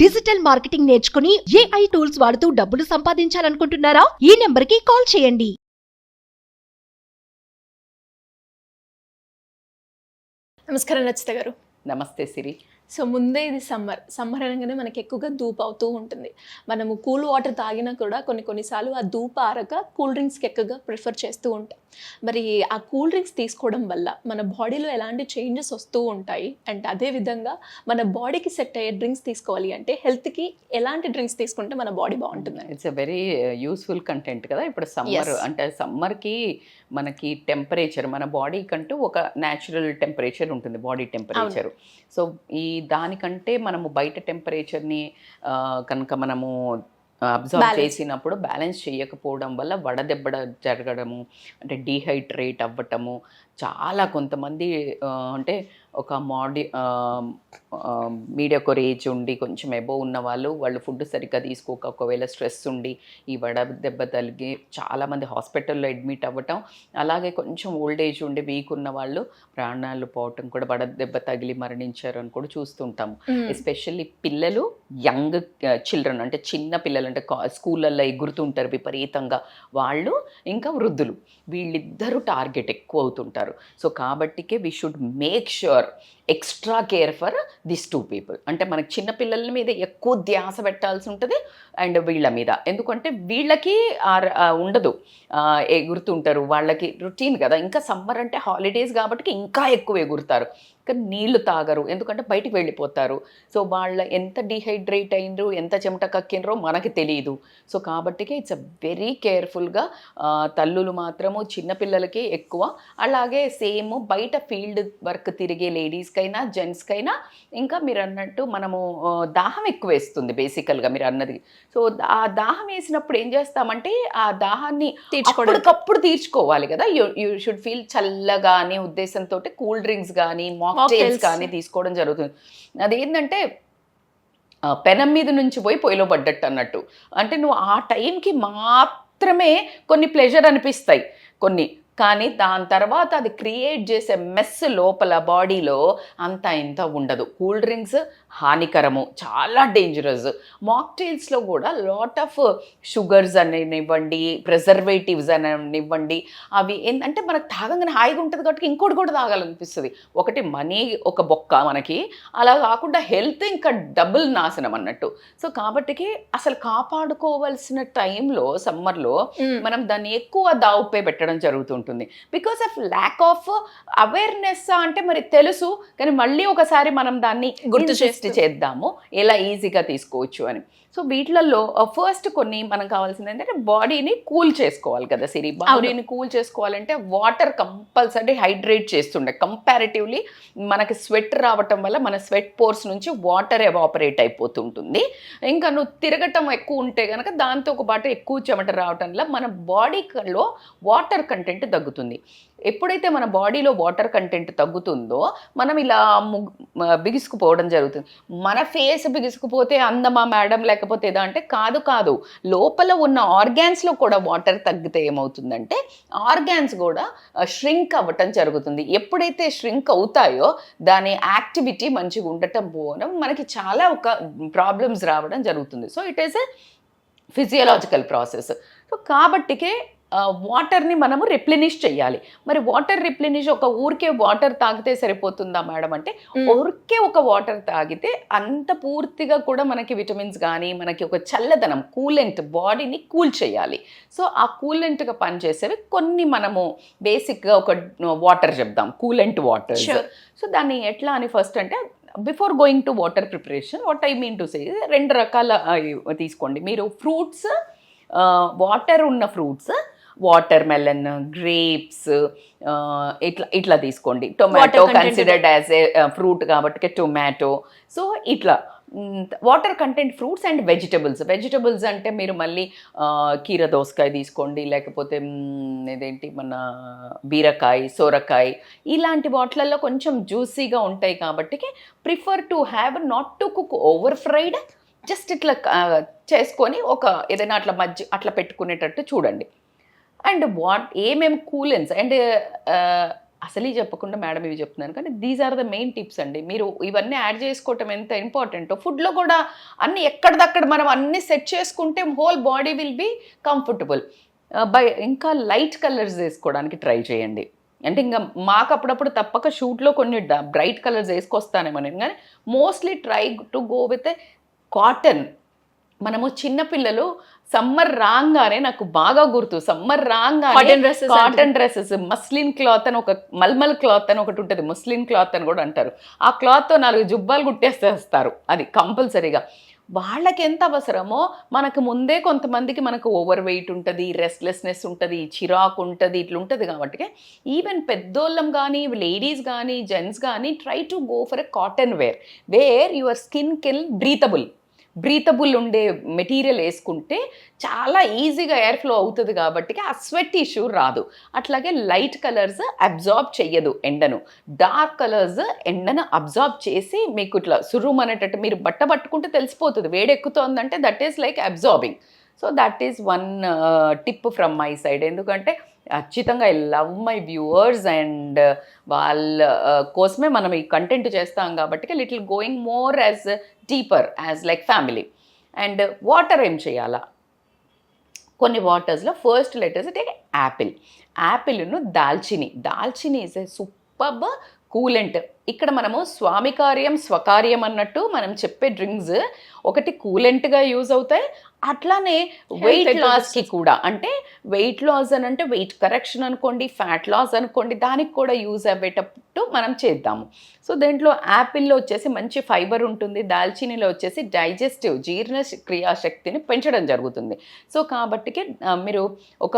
Digital marketing నేర్చుకుని AI tools వాడుతూ డబ్బులు సంపాదించాలనుకుంటున్నారా? ఈ నెంబర్కి కాల్ చేయండి. నమస్కారం రచిత గారు. నమస్తే సిరి. సో ముందే ఇది సమ్మర్ అనగానే మనకి ఎక్కువగా ధూప అవుతూ ఉంటుంది. మనము కూల్ వాటర్ తాగినా కూడా కొన్నిసార్లు ఆ ధూప ఆరక కూల్ డ్రింక్స్కి ఎక్కువగా ప్రిఫర్ చేస్తూ ఉంటాం. మరి ఆ కూల్ డ్రింక్స్ తీసుకోవడం వల్ల మన బాడీలో ఎలాంటి చేంజెస్ వస్తూ ఉంటాయి, అండ్ అదేవిధంగా మన బాడీకి సెట్ అయ్యే డ్రింక్స్ తీసుకోవాలి అంటే హెల్త్కి ఎలాంటి డ్రింక్స్ తీసుకుంటే మన బాడీ బాగుంటుంది? It's a very useful content కదా. ఇప్పుడు సమ్మర్ అంటే సమ్మర్కి మనకి టెంపరేచర్ మన బాడీ కంటూ ఒక న్యాచురల్ టెంపరేచర్ ఉంటుంది, బాడీ టెంపరేచర్. సో దానికంటే మనము బయట టెంపరేచర్ని కనుక మనము అబ్జర్వ్ చేసినప్పుడు బ్యాలెన్స్ చేయకపోవడం వల్ల వడదెబ్బ జరగడము, అంటే డీహైడ్రేట్ అవ్వటము, చాలా కొంతమంది అంటే ఒక మీడియాకోర్ ఏజ్ ఉండి కొంచెం ఎబోవ్ ఉన్న వాళ్ళు ఫుడ్ సరిగ్గా తీసుకోక ఒకవేళ స్ట్రెస్ ఉండి ఈ వడదెబ్బ తగిలి చాలామంది హాస్పిటల్లో అడ్మిట్ అవ్వటం, అలాగే కొంచెం ఓల్డ్ ఏజ్ ఉండి వీక్ ఉన్న వాళ్ళు ప్రాణాలు పోవటం కూడా వడదెబ్బ తగిలి మరణించారు అని కూడా చూస్తుంటాము. ఎస్పెషల్లీ పిల్లలు, యంగ్ చిల్డ్రన్ అంటే చిన్న పిల్లలు అంటే స్కూళ్ళల్లో ఎగురుతుంటారు విపరీతంగా వాళ్ళు, ఇంకా వృద్ధులు, వీళ్ళిద్దరూ టార్గెట్ ఎక్కువ అవుతుంటారు. సో కాబట్టికే we should make sure extra care for this two people. అంటే మనకి చిన్నపిల్లల మీద ఎక్కువ ధ్యాస పెట్టాల్సి ఉంటుంది అండ్ వీళ్ళ మీద, ఎందుకంటే వీళ్ళకి ఉండదు, ఎగురుతుంటారు, వాళ్ళకి రొటీన్ కదా. ఇంకా సమ్మర్ అంటే హాలిడేస్ కాబట్టి ఇంకా ఎక్కువ ఎగురుతారు, కానీ నీళ్లు తాగరు, ఎందుకంటే బయటికి వెళ్ళిపోతారు. సో వాళ్ళ ఎంత డీహైడ్రేట్ అయినరు, ఎంత చెమట కక్కినరో మనకి తెలియదు. సో కాబట్టికే ఇట్స్ అ వెరీ కేర్ఫుల్గా తల్లులు మాత్రము చిన్నపిల్లలకి ఎక్కువ, అలాగే సేమ్ బయట ఫీల్డ్ వర్క్ తిరిగే లేడీస్కైనా జెంట్స్కైనా ఇంకా మీరు అన్నట్టు మనము దాహం ఎక్కువ వేస్తుంది బేసికల్గా మీరు అన్నది. సో ఆ దాహం వేసినప్పుడు ఏం చేస్తామంటే ఆ దాహాన్ని అప్పటికప్పుడు తీర్చుకోవాలి కదా. యూ షుడ్ ఫీల్ చల్లగా అనే ఉద్దేశంతో కూల్ డ్రింక్స్ కానీ మాక్టైల్స్ కానీ తీసుకోవడం జరుగుతుంది. అదేంటంటే పెనం మీద నుంచి పోయి పొయ్యిలో పడ్డట్టు అన్నట్టు, అంటే నువ్వు ఆ టైంకి మాత్రమే కొన్ని ప్లెజర్ అనిపిస్తాయి కొన్ని, కానీ దాని తర్వాత అది క్రియేట్ చేసే మెస్ లోపల బాడీలో అంత ఇంత ఉండదు. కూల్ డ్రింక్స్ హానికరము, చాలా డేంజరస్. మాక్టైల్స్లో కూడా లాట్ ఆఫ్ షుగర్స్ అనేనివ్వండి, ప్రిజర్వేటివ్స్ అనేనివ్వండి, అవి ఏంటంటే మనకు తాగంగానే హాయిగా ఉంటుంది కాబట్టి ఇంకోటి కూడా తాగాలనిపిస్తుంది. ఒకటి మనీ ఒక బొక్క మనకి, అలా కాకుండా హెల్త్ ఇంకా డబుల్ నాశనం అన్నట్టు. సో కాబట్టికి అసలు కాపాడుకోవాల్సిన టైంలో సమ్మర్లో మనం దాన్ని ఎక్కువ దావుపై పెట్టడం జరుగుతుంది, because of lack of awareness. అంటే మరి తెలుసు, కానీ మళ్ళీ ఒకసారి మనం దాన్ని గుర్తు చేద్దాము ఎలా ఈజీగా తీసుకోవచ్చు అని. సో వీటిలలో ఫస్ట్ కొన్ని మనం కావాల్సింది ఏంటంటే బాడీని కూల్ చేసుకోవాలి కదా సిరి. బాడీని కూల్ చేసుకోవాలంటే వాటర్ కంపల్సరీ హైడ్రేట్ చేస్తుండే. కంపారిటివ్లీ మనకి స్వెట్ రావటం వల్ల మన స్వెట్ పోర్స్ నుంచి వాటర్ ఎవాపరేట్ అయిపోతుంటుంది. ఇంకా నువ్వు తిరగటం ఎక్కువ ఉంటే కనుక దాంతో పాటు ఎక్కువ చెమట రావటం వల్ల మన బాడీలో వాటర్ కంటెంట్ తగ్గుతుంది. ఎప్పుడైతే మన బాడీలో వాటర్ కంటెంట్ తగ్గుతుందో మనం ఇలా బిగుసుకుపోవడం జరుగుతుంది. మన ఫేస్ బిగుసుకుపోతే అందమా మేడం లేకపోతే ఏదో అంటే కాదు, లోపల ఉన్న ఆర్గాన్స్లో కూడా వాటర్ తగ్గితే ఏమవుతుందంటే ఆర్గాన్స్ కూడా ష్రింక్ అవ్వటం జరుగుతుంది. ఎప్పుడైతే ష్రింక్ అవుతాయో దాని యాక్టివిటీ మంచిగా ఉండటం పోవడం మనకి చాలా ఒక ప్రాబ్లమ్స్ రావడం జరుగుతుంది. So it is a physiological process. So కాబట్టికే వాటర్ని మనము రిప్లెనిష్ చేయాలి. మరి వాటర్ రిప్లెనిష్ ఒక ఊరికే వాటర్ తాగితే సరిపోతుందా మేడం అంటే, ఊరికే ఒక వాటర్ తాగితే అంత పూర్తిగా కూడా మనకి విటమిన్స్ కానీ మనకి ఒక చల్లదనం కూలెంట్ బాడీని కూల్ చేయాలి. సో ఆ కూలెంట్గా పనిచేసేవి కొన్ని మనము బేసిక్గా ఒక వాటర్ చెప్దాం, కూలెంట్ వాటర్. సో దాన్ని ఎట్లా అని ఫస్ట్ అంటే before going to water preparation what I mean to say, 2 రకాల తీసుకోండి మీరు. ఫ్రూట్స్, వాటర్ ఉన్న ఫ్రూట్స్, వాటర్ మెలన్, గ్రేప్స్, ఇట్లా తీసుకోండి. Tomato considered as a fruit కాబట్టి టొమాటో. సో ఇట్లా water content fruits and vegetables అంటే మీరు మళ్ళీ కీర దోసకాయ తీసుకోండి, లేకపోతే ఇదేంటి మన బీరకాయ, సొరకాయ, ఇలాంటి వాటిలలో కొంచెం జ్యూసీగా ఉంటాయి కాబట్టి prefer to have not to cook over fried, just ఇట్లా చేసుకొని ఒక ఏదైనా అట్లా పెట్టుకునేటట్టు చూడండి. అండ్ ఏమేమి కూలెన్స్ అండ్ అసలు చెప్పకుండా మేడం ఇవి చెప్తున్నాను, కానీ these are the main tips అండి. మీరు ఇవన్నీ యాడ్ చేసుకోవటం ఎంత ఇంపార్టెంటో, ఫుడ్లో కూడా అన్ని ఎక్కడిదక్కడ మనం అన్ని సెట్ చేసుకుంటే whole body will be comfortable. ఇంకా లైట్ కలర్స్ వేసుకోవడానికి ట్రై చేయండి. అంటే ఇంకా మాకు అప్పుడప్పుడు తప్పక షూట్లో కొన్ని బ్రైట్ కలర్స్ వేసుకొస్తానేమో నేను, కానీ mostly try to go with cotton. మనము చిన్నపిల్లలు సమ్మర్ రాగానే, నాకు బాగా గుర్తు, సమ్మర్ రాగానే కాటన్ డ్రెస్సెస్, మస్లిన్ క్లాత్ అని, ఒక మల్మల్ క్లాత్ అని ఒకటి ఉంటుంది, ముస్లిన్ క్లాత్ అని కూడా అంటారు. ఆ క్లాత్తో 4 జుబ్బాలు కుట్టేసేస్తారు, అది కంపల్సరీగా. వాళ్ళకి ఎంత అవసరమో మనకు ముందే కొంతమందికి మనకు ఓవర్ వెయిట్ ఉంటుంది, రెస్ట్లెస్నెస్ ఉంటుంది, చిరాకు ఉంటుంది, ఇట్లా ఉంటుంది. కాబట్టి ఈవెన్ పెద్దోళ్ళం కానీ, లేడీస్ కానీ, జెంట్స్ కానీ, try to go for a cotton wear your skin can breathable ఉండే మెటీరియల్ వేసుకుంటే చాలా ఈజీగా ఎయిర్ ఫ్లో అవుతుంది. కాబట్టి ఆ స్వెట్ ఇష్యూ రాదు. అట్లాగే లైట్ కలర్స్ అబ్జార్బ్ చెయ్యదు ఎండను, డార్క్ కలర్స్ ఎండను అబ్జార్బ్ చేసి మీకు ఇట్లా సురుమ్ అనేటట్టు మీరు బట్ట పట్టుకుంటే తెలిసిపోతుంది వేడెక్కుతోందంటే, that is like absorbing. So that is one tip from my side. ఎందుకంటే ఖచ్చితంగా I love my viewers and వాళ్ళ కోసమే మనం ఈ కంటెంట్ చేస్తాం కాబట్టి little going more as deeper as like family. And water ఏం చేయాలా, కొన్ని వాటర్స్లో ఫస్ట్ లెటర్స్ టేక్ యాపిల్ను దాల్చిని ఈజ్ ఎ సూపర్బ్ కూలెంట్. ఇక్కడ మనము స్వామికార్యం స్వకార్యం అన్నట్టు మనం చెప్పే డ్రింక్స్ ఒకటి కూలెంట్గా యూజ్ అవుతాయి, అట్లానే వెయిట్ లాస్కి కూడా. అంటే వెయిట్ లాస్ అని అంటే వెయిట్ కరెక్షన్ అనుకోండి, ఫ్యాట్ లాస్ అనుకోండి, దానికి కూడా యూజ్ అయ్యేటట్టు మనం చేద్దాము. సో దీంట్లో యాపిల్లో వచ్చేసి మంచి ఫైబర్ ఉంటుంది, దాల్చినీలో వచ్చేసి డైజెస్టివ్ జీర్ణ క్రియాశక్తిని పెంచడం జరుగుతుంది. సో కాబట్టికి మీరు ఒక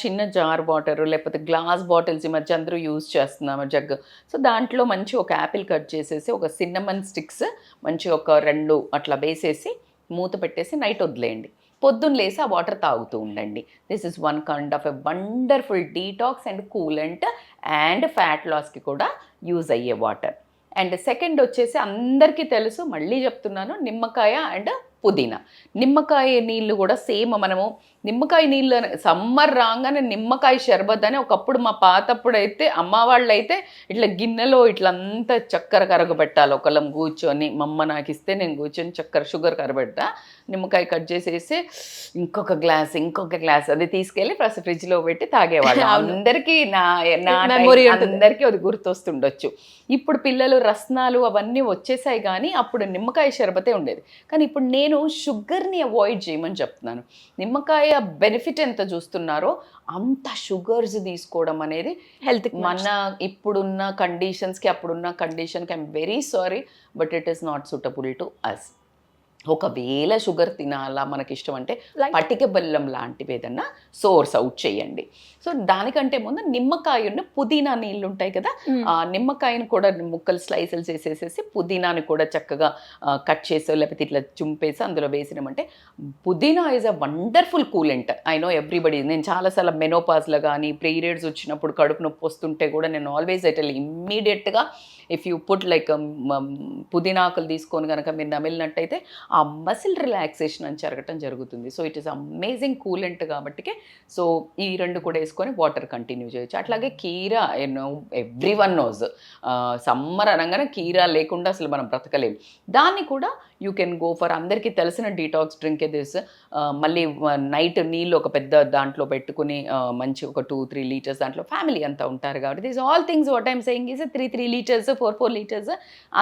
చిన్న జార్ వాటర్ లేకపోతే గ్లాస్ బాటిల్స్ ఈ మధ్య అందరూ యూజ్ చేస్తున్నాము జగ్. సో దాంట్లో మంచి ఒక యాపిల్ కట్ చేసేసి, ఒక సిన్నమన్ స్టిక్స్ మంచి ఒక 2 అట్లా వేసేసి మూత పెట్టేసి నైట్ వదిలేయండి. పొద్దున్న లేసి ఆ వాటర్ తాగుతూ ఉండండి. This is one kind of a wonderful detox and coolant and fat లాస్కి కూడా యూజ్ అయ్యే వాటర్. అండ్ సెకండ్ వచ్చేసి అందరికీ తెలుసు, మళ్ళీ చెప్తున్నాను, నిమ్మకాయ అండ్ పుదీనా. నిమ్మకాయ నీళ్ళు కూడా సేమ్ మనము నిమ్మకాయ నీళ్ళు సమ్మర్ రాగానే నిమ్మకాయ షర్బత్ అని ఒకప్పుడు మా పాతప్పుడు అయితే అమ్మ వాళ్ళు అయితే ఇట్లా గిన్నెలో ఇట్లంతా చక్కెర కరగబెట్టాలి, ఒకళ్ళం కూర్చొని, మమ్మ నాకు ఇస్తే నేను కూర్చొని షుగర్ కరగబెట్టా, నిమ్మకాయ కట్ చేసేసి ఇంకొక గ్లాస్ అది తీసుకెళ్ళి ఫస్ట్ ఫ్రిడ్జ్లో పెట్టి తాగేవాళ్ళు. అందరికీ అందరికీ అది గుర్తొస్తుండొచ్చు. ఇప్పుడు పిల్లలు రస్నాలు అవన్నీ వచ్చేసాయి, కానీ అప్పుడు నిమ్మకాయ షర్బతే ఉండేది. కానీ ఇప్పుడు నేను షుగర్ని అవాయిడ్ చేయమని చెప్తున్నాను. నిమ్మకాయ బెనిఫిట్ ఎంత చూస్తున్నారో అంత షుగర్స్ తీసుకోవడం అనేది హెల్త్ మన ఇప్పుడున్న కండిషన్స్కి అప్పుడున్న కండిషన్కి I'm very sorry but it is not suitable to us. ఒకవేళ షుగర్ తినాలా మనకి ఇష్టం అంటే పటిక బెల్లం లాంటివి ఏదన్నా సోర్స్ అవుట్ చేయండి. సో దానికంటే ముందు నిమ్మకాయను పుదీనా నీళ్ళు ఉంటాయి కదా, ఆ నిమ్మకాయను కూడా ముక్కలు స్లైసెస్ చేసేసేసి పుదీనాని కూడా చక్కగా కట్ చేసి లేకపోతే ఇట్లా చుంపేసి అందులో వేసినామంటే పుదీనా is a wonderful coolant. I know everybody. నేను చాలాసార్లు మెనోపాజ్లో కానీ పీరియడ్స్ వచ్చినప్పుడు కడుపు నొప్పి వస్తుంటే కూడా నేను ఆల్వేస్ ఐటల్ ఇమ్మీడియట్గా ఇఫ్ యూ పుట్ లైక్ పుదీనాకులు తీసుకొని కనుక మీరు నమిలినట్టయితే ఆ మసిల్ రిలాక్సేషన్ అని జరగటం జరుగుతుంది. So it is amazing coolant కాబట్టి సో ఈ 2 కూడా వేసుకొని వాటర్ కంటిన్యూ చేయొచ్చు. అట్లాగే కీరా, ఎవ్రీ వన్ నోస్ సమ్మర్ అనగానే కీరా లేకుండా అసలు మనం బ్రతకలేము. దాన్ని కూడా యూ కెన్ గో ఫర్ అందరికీ తెలిసిన డీటాక్స్ డ్రింక్ దిస్. మళ్ళీ నైట్ నీళ్ళు ఒక పెద్ద దాంట్లో పెట్టుకుని మంచి ఒక 2-3 లీటర్స్ దాంట్లో ఫ్యామిలీ అంతా ఉంటారు కాబట్టి this all things what I'm saying is 3 litres 4 litres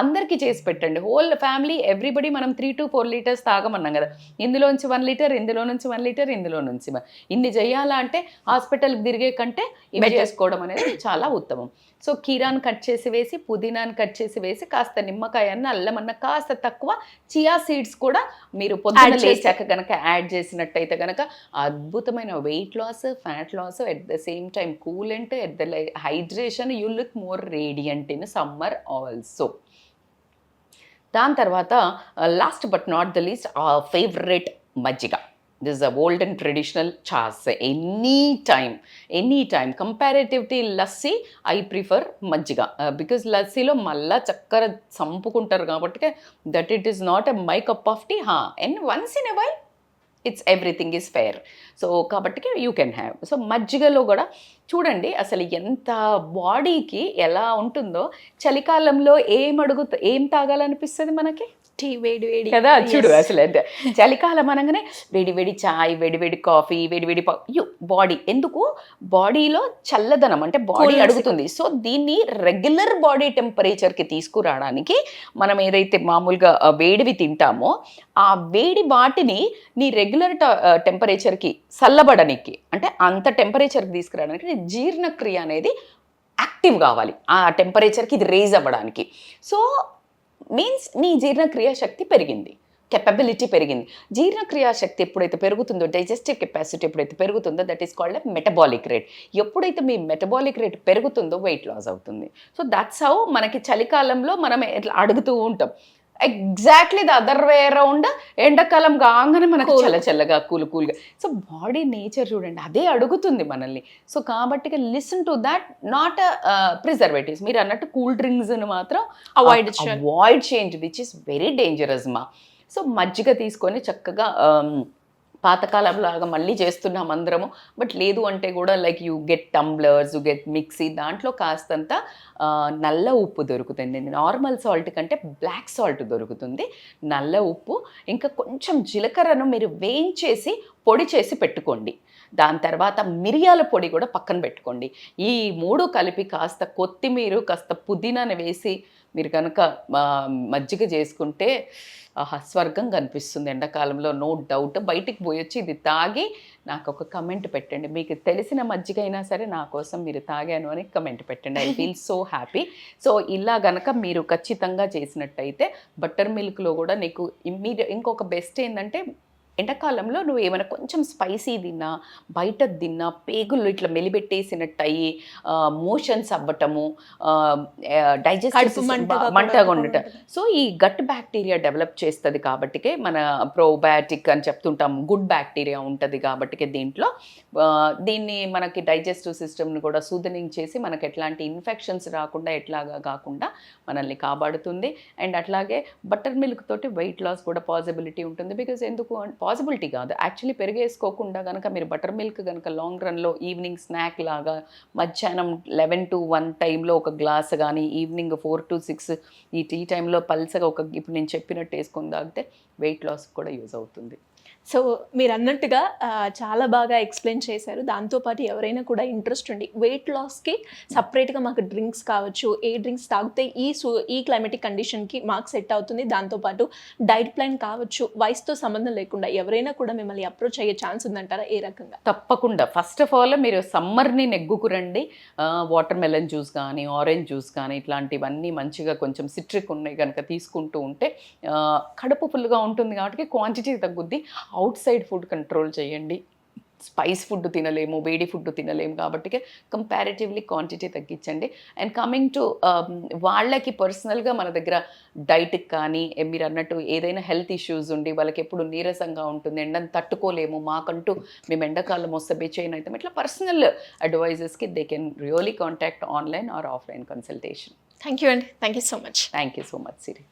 అందరికీ చేసి పెట్టండి. హోల్ ఫ్యామిలీ ఎవ్రీబడి మనం 3 to 4 లీటర్స్ తాగమన్నాం కదా, ఇందులోంచి 1 లీటర్, ఇందులో నుంచి 1 లీటర్, ఇందులో నుంచి ఇన్ని చేయాలా అంటే హాస్పిటల్కి తిరిగే కంటే ఇవి చేసుకోవడం అనేది చాలా ఉత్తమం. సో కీరాను కట్ చేసి వేసి, పుదీనాను కట్ చేసి వేసి, కాస్త నిమ్మకాయన్న అల్లం అన్న కాస్త తక్కువ, చియా సీడ్స్ కూడా మీరు పొద్దున్న లేచాక కనుక యాడ్ చేసినట్టయితే కనుక అద్భుతమైన weight loss, fat loss, at the same time coolant, at the hydration, you look more radiant in summer also. దాని తర్వాత last but not the least favourite మజ్జిగ. This is a old and traditional chas. Anytime. Comparatively lassi, I prefer majjiga because lassi lo malla chakkara sampukuntaru kabatti that it is not my cup of tea. And once in a while it's everything is fair. So కాబట్టి you can have. So మజ్జిగలో కూడా చూడండి అసలు ఎంత బాడీకి ఎలా ఉంటుందో. చలికాలంలో ఏం తాగాలనిపిస్తుంది మనకి టీ వేడి వేడి కదా. చూడు అసలు ఎంత చలికాలం అనగానే వేడి వేడి చాయ్, వేడి వేడి కాఫీ, వేడి వేడి బాడీ ఎందుకు బాడీలో చల్లదనం అంటే బాడీ అడుగుతుంది. సో దీన్ని రెగ్యులర్ బాడీ టెంపరేచర్కి తీసుకురావడానికి మనం ఏదైతే మామూలుగా వేడివి తింటామో ఆ వేడి వాటిని నీ రెగ్యులర్ టెంపరేచర్కి చల్లబడనికి అంటే అంత టెంపరేచర్కి తీసుకురావడానికి నీ జీర్ణక్రియ అనేది యాక్టివ్ కావాలి ఆ టెంపరేచర్కి ఇది రేజ్ అవ్వడానికి. సో మీన్స్ నీ జీర్ణక్రియ శక్తి పెరిగింది, కెపబిలిటీ పెరిగింది. జీర్ణక్రియ శక్తి ఎప్పుడైతే పెరుగుతుందో, డైజెస్టివ్ కెపాసిటీ ఎప్పుడైతే పెరుగుతుందో, that is called metabolic rate. ఎప్పుడైతే మీ మెటబాలిక్ రేట్ పెరుగుతుందో వెయిట్ లాస్ అవుతుంది. సో దట్స్ హౌ మనకి చలికాలంలో మనం ఇట్లా అడుగుతూ ఉంటాం. Exactly the other way around ఎండాకాలం కాగానే మనకు చల్లగా కూల్గా. సో బాడీ నేచర్ చూడండి అదే అడుగుతుంది మనల్ని. సో కాబట్టి listen to that, not preservatives. మీరు అన్నట్టు కూల్ డ్రింక్స్ని మాత్రం అవాయిడ్ చేయండి, విచ్ ఇస్ వెరీ డేంజరస్ మా. సో మజ్జిగ తీసుకొని చక్కగా పాతకాలంలాగా మళ్ళీ చేస్తున్నాం అందరము. బట్ లేదు అంటే కూడా like you get tumblers, you get mixie, దాంట్లో కాస్తంత నల్ల ఉప్పు దొరుకుతుంది. నార్మల్ సాల్ట్ కంటే బ్లాక్ సాల్ట్ దొరుకుతుంది, నల్ల ఉప్పు. ఇంకా కొంచెం జీలకర్రను మీరు వేయించేసి పొడి చేసి పెట్టుకోండి. దాని తర్వాత మిరియాల పొడి కూడా పక్కన పెట్టుకోండి. ఈ 3 కలిపి కాస్త కొత్తిమీర, కాస్త పుదీనాను వేసి మీరు కనుక మజ్జిగ చేసుకుంటే స్వర్గం కనిపిస్తుంది ఎండాకాలంలో, నో డౌట్. బయటికి పోయొచ్చి ఇది తాగి నాకు ఒక కమెంట్ పెట్టండి. మీకు తెలిసిన మజ్జిగ అయినా సరే నా కోసం మీరు తాగాను అని కమెంట్ పెట్టండి. I feel so happy. So ఇలా గనక మీరు ఖచ్చితంగా చేసినట్టయితే బటర్ మిల్క్లో కూడా నీకు ఇంకొక బెస్ట్ ఏంటంటే ఎండాకాలంలో నువ్వు ఏమైనా కొంచెం స్పైసీ తిన్నా, బయట తిన్నా, పేగులు ఇట్లా మెలిబెట్టేసినట్టు అయ్యి మోషన్స్ అవ్వటము, డైజెస్టివ్ మంటగా ఉండటం. సో ఈ గట్ బ్యాక్టీరియా డెవలప్ చేస్తుంది కాబట్టికే మన ప్రోబయాటిక్ అని చెప్తుంటాం, గుడ్ బ్యాక్టీరియా ఉంటుంది కాబట్టికే దీంట్లో దీన్ని మనకి డైజెస్టివ్ సిస్టమ్ని కూడా సూదనింగ్ చేసి మనకి ఎట్లాంటి ఇన్ఫెక్షన్స్ రాకుండా ఎట్లాగా కాకుండా మనల్ని కాపాడుతుంది. అండ్ అట్లాగే బటర్ మిల్క్ తోటి వెయిట్ లాస్ కూడా పాసిబిలిటీ ఉంటుంది. బికాజ్ ఎందుకు పాసిబిలిటీ కాదు, యాక్చువల్లీ పెరిగేసుకోకుండా కనుక మీరు బటర్ మిల్క్ కనుక లాంగ్ రన్లో ఈవినింగ్ స్నాక్ లాగా మధ్యాహ్నం 11 to 1 టైంలో ఒక గ్లాస్ కానీ, ఈవినింగ్ 4 to 6 ఈ టీ టైంలో పల్సగా ఇప్పుడు నేను చెప్పినట్టు వేసుకొని తాగితే వెయిట్ లాస్ కూడా యూజ్ అవుతుంది. సో మీరు అన్నట్టుగా చాలా బాగా ఎక్స్ప్లెయిన్ చేశారు. దాంతోపాటు ఎవరైనా కూడా ఇంట్రెస్ట్ ఉండి వెయిట్ లాస్కి సపరేట్గా మాకు డ్రింక్స్ కావచ్చు, ఏ డ్రింక్స్ తాగితే ఈ క్లైమేటిక్ కండిషన్కి మాకు సెట్ అవుతుంది, దాంతోపాటు డైట్ ప్లాన్ కావచ్చు, వయసుతో సంబంధం లేకుండా ఎవరైనా కూడా మిమ్మల్ని అప్రోచ్ అయ్యే ఛాన్స్ ఉందంటారా? ఏ రకంగా? తప్పకుండా. ఫస్ట్ ఆఫ్ ఆల్ మీరు సమ్మర్ని నెగ్గుకురండి. వాటర్ మెలన్ జ్యూస్ కానీ, ఆరెంజ్ జ్యూస్ కానీ ఇట్లాంటివన్నీ మంచిగా కొంచెం సిట్రిక్ ఉన్నాయి కనుక తీసుకుంటూ ఉంటే కడుపు ఫుల్గా ఉంటుంది కాబట్టి క్వాంటిటీ తగ్గుద్ది. అవుట్ సైడ్ ఫుడ్ కంట్రోల్ చేయండి. స్పైస్ ఫుడ్ తినలేము, వేడి ఫుడ్ తినలేము కాబట్టి కంపారిటివ్లీ క్వాంటిటీ తగ్గించండి. అండ్ కమింగ్ టు వాళ్ళకి పర్సనల్గా మన దగ్గర డైట్కి కానీ మీరు అన్నట్టు ఏదైనా హెల్త్ ఇష్యూస్ ఉండి వాళ్ళకి ఎప్పుడు నీరసంగా ఉంటుంది, ఎండను తట్టుకోలేము, మాకంటూ మేము ఎండాకాలం వస్తే బెచైన్ అవుతాం, ఇట్లా పర్సనల్ అడ్వైజెస్కి they can really contact online or offline consultation. Thank you అండి. Thank you so much. Thank you so much Siri.